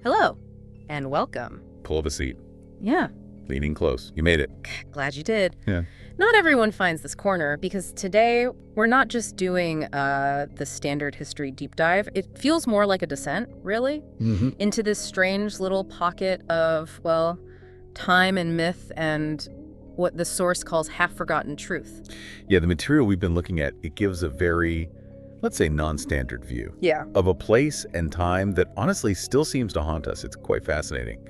Hello, and welcome. Pull up a seat. Yeah, Leaning close. You made it. glad you did. Yeah. Not everyone finds this corner, because today we're not just doing the standard history deep dive. It feels more like a descent, really, into this strange little pocket of, well, time and myth and what the source calls half-forgotten truth. Yeah, the material we've been looking at, it gives a very, let's say, non-standard view Yeah. of a place and time that honestly still seems to haunt us. It's quite fascinating.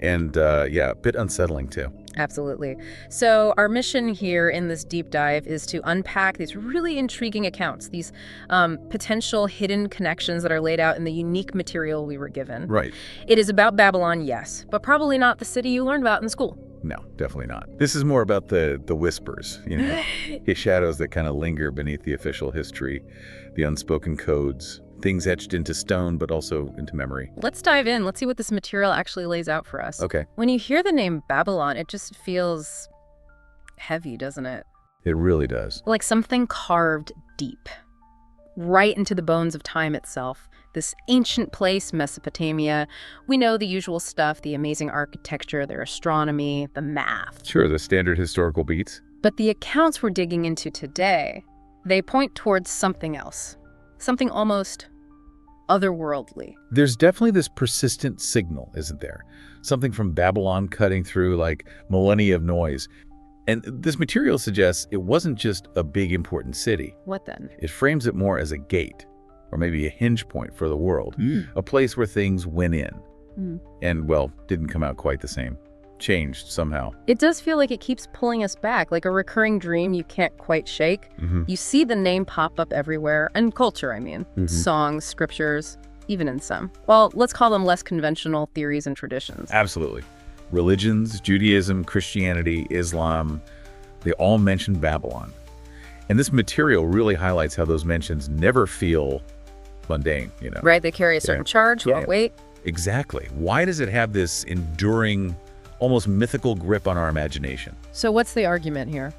And yeah, a bit unsettling too. Absolutely. So our mission here in this deep dive is to unpack these really intriguing accounts, these potential hidden connections that are laid out in the unique material we were given. Right. It is about Babylon, yes, but probably not the city you learned about in school. No, definitely not. This is more about the whispers, his shadows that kind of linger beneath the official history, the unspoken codes, things etched into stone, but also into memory. Let's dive in. Let's see what this material actually lays out for us. Okay. When you hear the name Babylon, it just feels heavy, doesn't it? It really does. Like something carved deep, right into the bones of time itself. This ancient place, Mesopotamia, we know the usual stuff, the amazing architecture, their astronomy, the math. Sure, the standard historical beats. But the accounts we're digging into today, they point towards something else, something almost otherworldly. There's definitely this persistent signal, isn't there? Something from Babylon cutting through like millennia of noise. And this material suggests it wasn't just a big important city. What then? It frames it more as a gate, or maybe a hinge point for the world, a place where things went in and, well, didn't come out quite the same, changed somehow. It does feel like it keeps pulling us back, like a recurring dream you can't quite shake. You see the name pop up everywhere, and culture, I mean. Songs, scriptures, even in some. Well, let's call them less conventional theories and traditions. Absolutely. Religions, Judaism, Christianity, Islam, they all mention Babylon. And this material really highlights how those mentions never feel mundane, Right, they carry a certain charge or weight. Exactly. Why does it have this enduring, almost mythical grip on our imagination? So what's the argument here?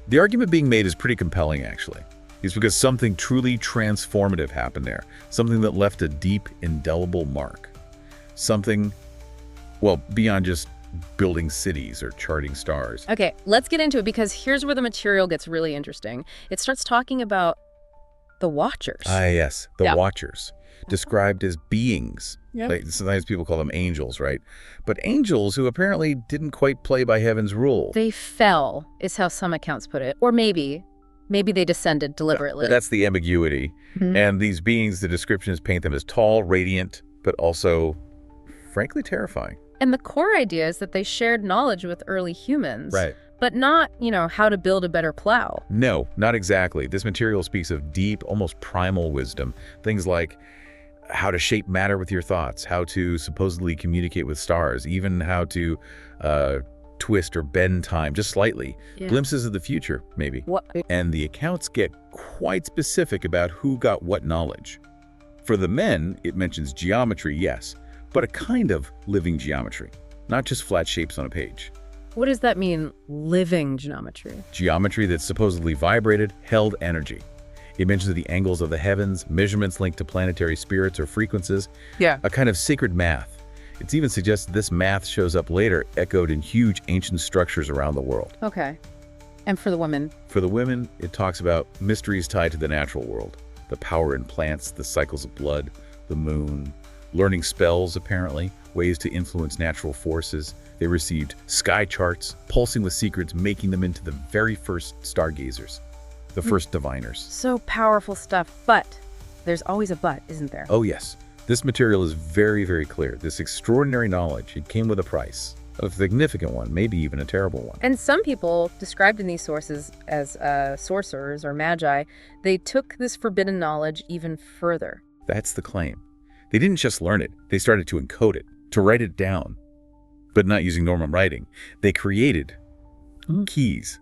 The argument being made is pretty compelling, actually. It's because something truly transformative happened there. Something that left a deep, indelible mark. Something, well, beyond just building cities or charting stars. Okay, let's get into it, because here's where the material gets really interesting. It starts talking about the Watchers. Ah, yes, the Watchers, described as beings. Like, sometimes people call them angels, right? But angels who apparently didn't quite play by heaven's rule. They fell, is how some accounts put it. Or maybe they descended deliberately. That's the ambiguity. And these beings, the descriptions paint them as tall, radiant, but also, frankly, terrifying. And the core idea is that they shared knowledge with early humans. Right. But not, how to build a better plow. No, not exactly. This material speaks of deep, almost primal wisdom. Things like how to shape matter with your thoughts, how to supposedly communicate with stars, even how to twist or bend time just slightly. Glimpses of the future, maybe. What? And the accounts get quite specific about who got what knowledge. For the men, it mentions geometry, yes, but a kind of living geometry, not just flat shapes on a page. What does that mean, living geometry? Geometry that supposedly vibrated, held energy. It mentions the angles of the heavens, measurements linked to planetary spirits or frequencies, a kind of sacred math. It's even suggested this math shows up later, echoed in huge ancient structures around the world. Okay. And for the women? For the women, it talks about mysteries tied to the natural world, the power in plants, the cycles of blood, the moon, learning spells, apparently, ways to influence natural forces. They received sky charts, pulsing with secrets, making them into the very first stargazers, the first diviners. So powerful stuff, but there's always a but, isn't there? Oh yes, this material is very, very clear. This extraordinary knowledge, it came with a price, a significant one, maybe even a terrible one. And some people, described in these sources as sorcerers or magi, they took this forbidden knowledge even further. That's the claim. They didn't just learn it, they started to encode it, to write it down. But not using normal writing. They created keys,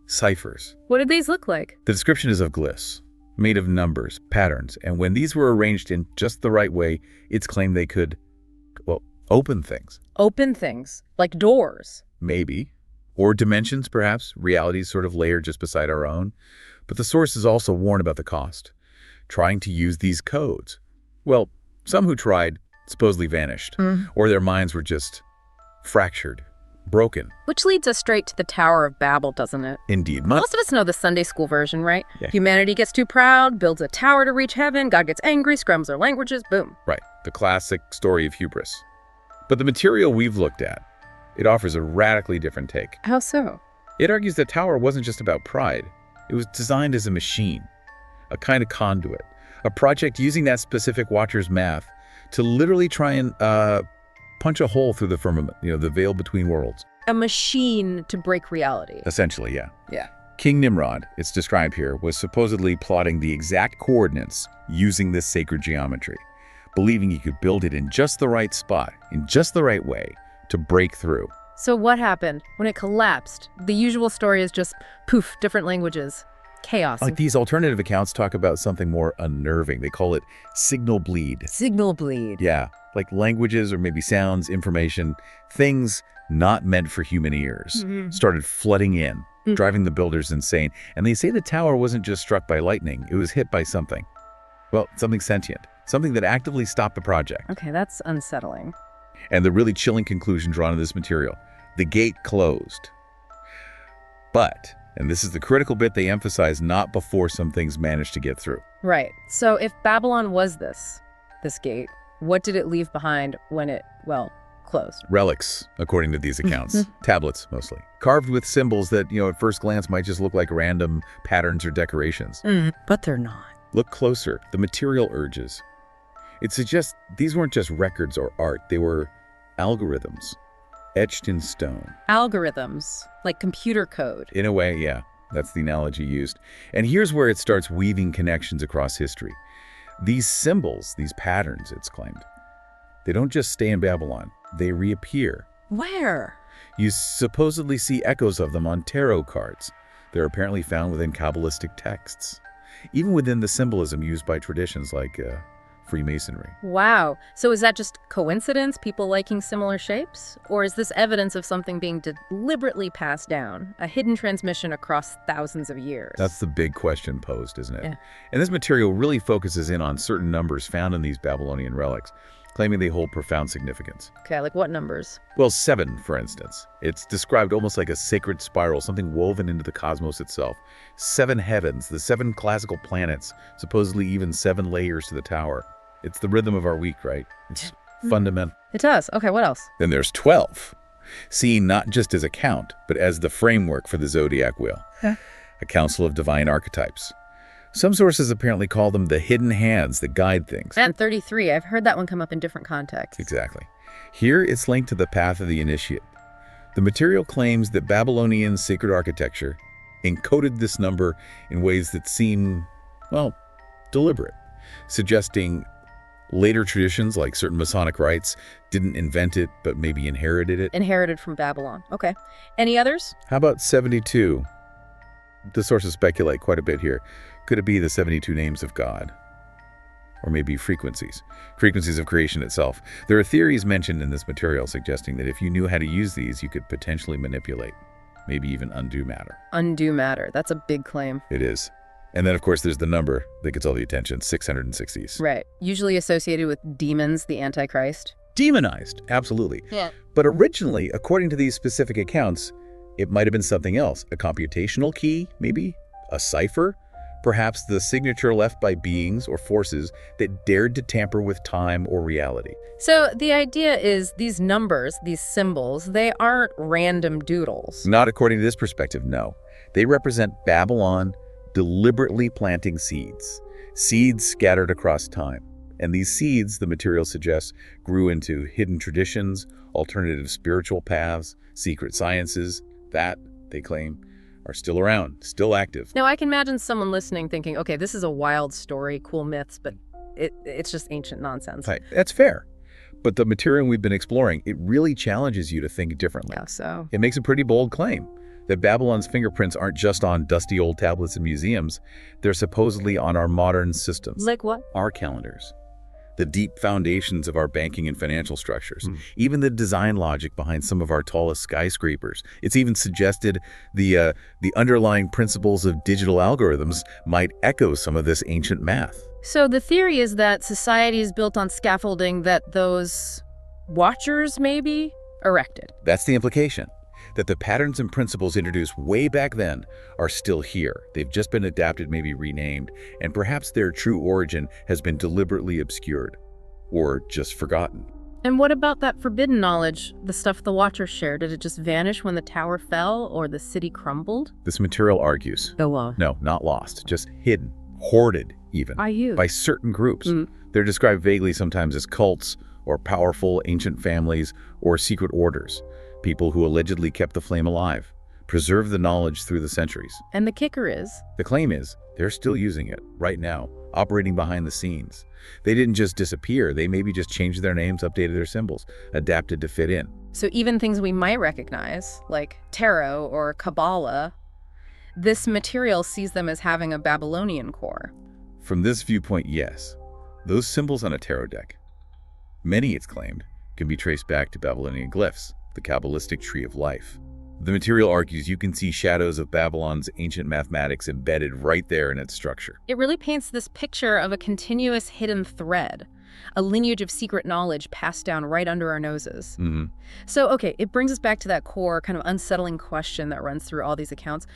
ciphers. What did these look like? The description is of glyphs, made of numbers, patterns, and when these were arranged in just the right way, it's claimed they could, well, open things. Open things? Like doors? Maybe. Or dimensions, perhaps, realities sort of layered just beside our own. But the sources also warn about the cost. Trying to use these codes. Well, some who tried supposedly vanished, or their minds were just fractured, broken. Which leads us straight to the Tower of Babel, doesn't it? Indeed. Most of us know the Sunday school version, right? Yeah. Humanity gets too proud, builds a tower to reach heaven, God gets angry, scrambles their languages, boom. Right, the classic story of hubris. But the material we've looked at, it offers a radically different take. How so? It argues the tower wasn't just about pride. It was designed as a machine, a kind of conduit, a project using that specific watcher's math to literally try and punch a hole through the firmament, the veil between worlds. A machine to break reality. Essentially, yeah. Yeah. King Nimrod, it's described here, was supposedly plotting the exact coordinates using this sacred geometry, believing he could build it in just the right spot, in just the right way, to break through. So what happened? When it collapsed, the usual story is just, poof, different languages. Chaos. Like these alternative accounts talk about something more unnerving. They call it signal bleed. Signal bleed. Yeah, like languages or maybe sounds, information, things not meant for human ears, started flooding in, driving the builders insane. And they say the tower wasn't just struck by lightning, it was hit by something. Well, something sentient, something that actively stopped the project. Okay, that's unsettling. And the really chilling conclusion drawn in this material, the gate closed. But, and this is the critical bit they emphasize, not before some things managed to get through. Right. So if Babylon was this gate, what did it leave behind when it, closed? Relics, according to these accounts. Tablets, mostly. Carved with symbols that, at first glance might just look like random patterns or decorations. But they're not. Look closer. The material urges. It suggests these weren't just records or art. They were algorithms, etched in stone. Algorithms, like computer code. In a way, yeah. That's the analogy used. And here's where it starts weaving connections across history. These symbols, these patterns, it's claimed, they don't just stay in Babylon. They reappear. Where? You supposedly see echoes of them on tarot cards. They're apparently found within Kabbalistic texts, even within the symbolism used by traditions like Freemasonry. Wow. So is that just coincidence, people liking similar shapes? Or is this evidence of something being deliberately passed down, a hidden transmission across thousands of years? That's the big question posed, isn't it? Yeah. And this material really focuses in on certain numbers found in these Babylonian relics, claiming they hold profound significance. Okay, like what numbers? Well, 7, for instance. It's described almost like a sacred spiral, something woven into the cosmos itself. 7 heavens, the 7 classical planets, supposedly even 7 layers to the tower. It's the rhythm of our week, right? It's fundamental. It does. Okay, what else? Then there's 12, seen not just as a count, but as the framework for the zodiac wheel, a council of divine archetypes. Some sources apparently call them the hidden hands that guide things. And 33. I've heard that one come up in different contexts. Exactly. Here, it's linked to the path of the initiate. The material claims that Babylonian sacred architecture encoded this number in ways that seem, deliberate, suggesting later traditions, like certain Masonic rites, didn't invent it, but maybe inherited it. Inherited from Babylon. Okay. Any others? How about 72? The sources speculate quite a bit here. Could it be the 72 names of God? Or maybe frequencies of creation itself. There are theories mentioned in this material suggesting that if you knew how to use these, you could potentially manipulate, maybe even undo matter. Undo matter. That's a big claim. It is. And then, of course, there's the number that gets all the attention, 660s. Right. Usually associated with demons, the Antichrist. Demonized, absolutely. Yeah. But originally, according to these specific accounts, it might have been something else. A computational key, maybe? A cipher? Perhaps the signature left by beings or forces that dared to tamper with time or reality. So the idea is these numbers, these symbols, they aren't random doodles. Not according to this perspective, no. They represent Babylon deliberately planting seeds scattered across time. And these seeds, the material suggests, grew into hidden traditions, alternative spiritual paths, secret sciences that, they claim, are still around, still active. Now, I can imagine someone listening thinking, okay, this is a wild story, cool myths, but it's just ancient nonsense. Right. That's fair. But the material we've been exploring, it really challenges you to think differently. Yeah, so. It makes a pretty bold claim that Babylon's fingerprints aren't just on dusty old tablets in museums. They're supposedly on our modern systems. Like what? Our calendars, the deep foundations of our banking and financial structures, even the design logic behind some of our tallest skyscrapers. It's even suggested the underlying principles of digital algorithms might echo some of this ancient math. So the theory is that society is built on scaffolding that those watchers maybe erected. That's the implication, that the patterns and principles introduced way back then are still here. They've just been adapted, maybe renamed, and perhaps their true origin has been deliberately obscured or just forgotten. And what about that forbidden knowledge, the stuff the watchers shared? Did it just vanish when the tower fell or the city crumbled? This material argues. Go on. No, not lost, just hidden, hoarded even, by certain groups. They're described vaguely sometimes as cults or powerful ancient families or secret orders, people who allegedly kept the flame alive, preserved the knowledge through the centuries. And the kicker is? The claim is they're still using it right now, operating behind the scenes. They didn't just disappear, they maybe just changed their names, updated their symbols, adapted to fit in. So even things we might recognize, like tarot or Kabbalah, this material sees them as having a Babylonian core. From this viewpoint, yes. Those symbols on a tarot deck, many, it's claimed, can be traced back to Babylonian glyphs, the Kabbalistic tree of life. The material argues you can see shadows of Babylon's ancient mathematics embedded right there in its structure. It really paints this picture of a continuous hidden thread, a lineage of secret knowledge passed down right under our noses. So, okay, it brings us back to that core, kind of unsettling question that runs through all these accounts.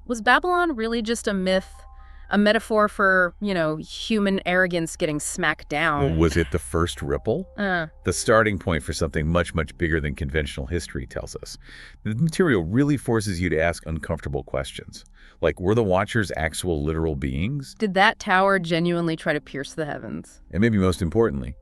Was Babylon really just a myth, a metaphor for, human arrogance getting smacked down? Was it the first ripple? The starting point for something much, much bigger than conventional history tells us. The material really forces you to ask uncomfortable questions. Like, were the Watchers actual literal beings? Did that tower genuinely try to pierce the heavens? And maybe most importantly,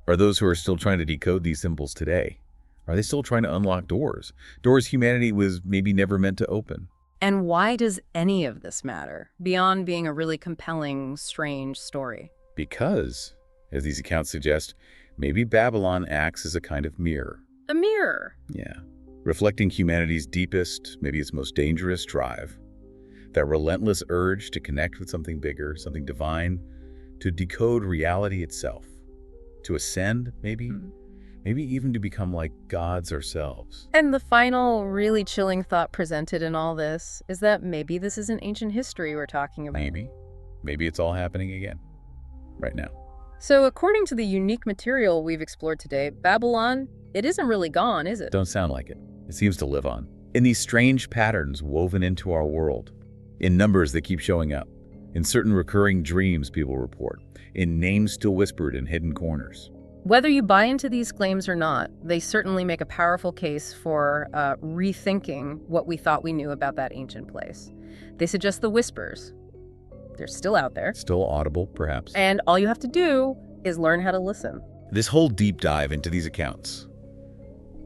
are those who are still trying to decode these symbols today, are they still trying to unlock doors? Doors humanity was maybe never meant to open. And why does any of this matter, beyond being a really compelling, strange story? Because, as these accounts suggest, maybe Babylon acts as a kind of mirror. A mirror? Yeah. Reflecting humanity's deepest, maybe its most dangerous drive. That relentless urge to connect with something bigger, something divine, to decode reality itself. To ascend, maybe? Maybe even to become like gods ourselves. And the final, really chilling thought presented in all this is that maybe this isn't ancient history we're talking about. Maybe. Maybe it's all happening again. Right now. So according to the unique material we've explored today, Babylon, it isn't really gone, is it? Don't sound like it. It seems to live on. In these strange patterns woven into our world. In numbers that keep showing up. In certain recurring dreams people report. In names still whispered in hidden corners. Whether you buy into these claims or not, they certainly make a powerful case for rethinking what we thought we knew about that ancient place. They suggest the whispers. They're still out there. Still audible, perhaps. And all you have to do is learn how to listen. This whole deep dive into these accounts,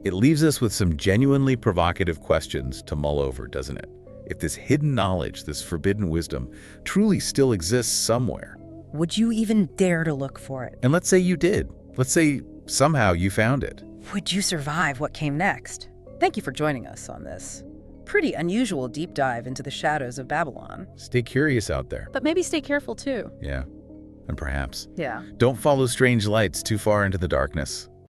it leaves us with some genuinely provocative questions to mull over, doesn't it? If this hidden knowledge, this forbidden wisdom, truly still exists somewhere. Would you even dare to look for it? And let's say you did. Let's say somehow you found it. Would you survive what came next? Thank you for joining us on this pretty unusual deep dive into the shadows of Babylon. Stay curious out there. But maybe stay careful too. Yeah, and perhaps. Yeah. Don't follow strange lights too far into the darkness.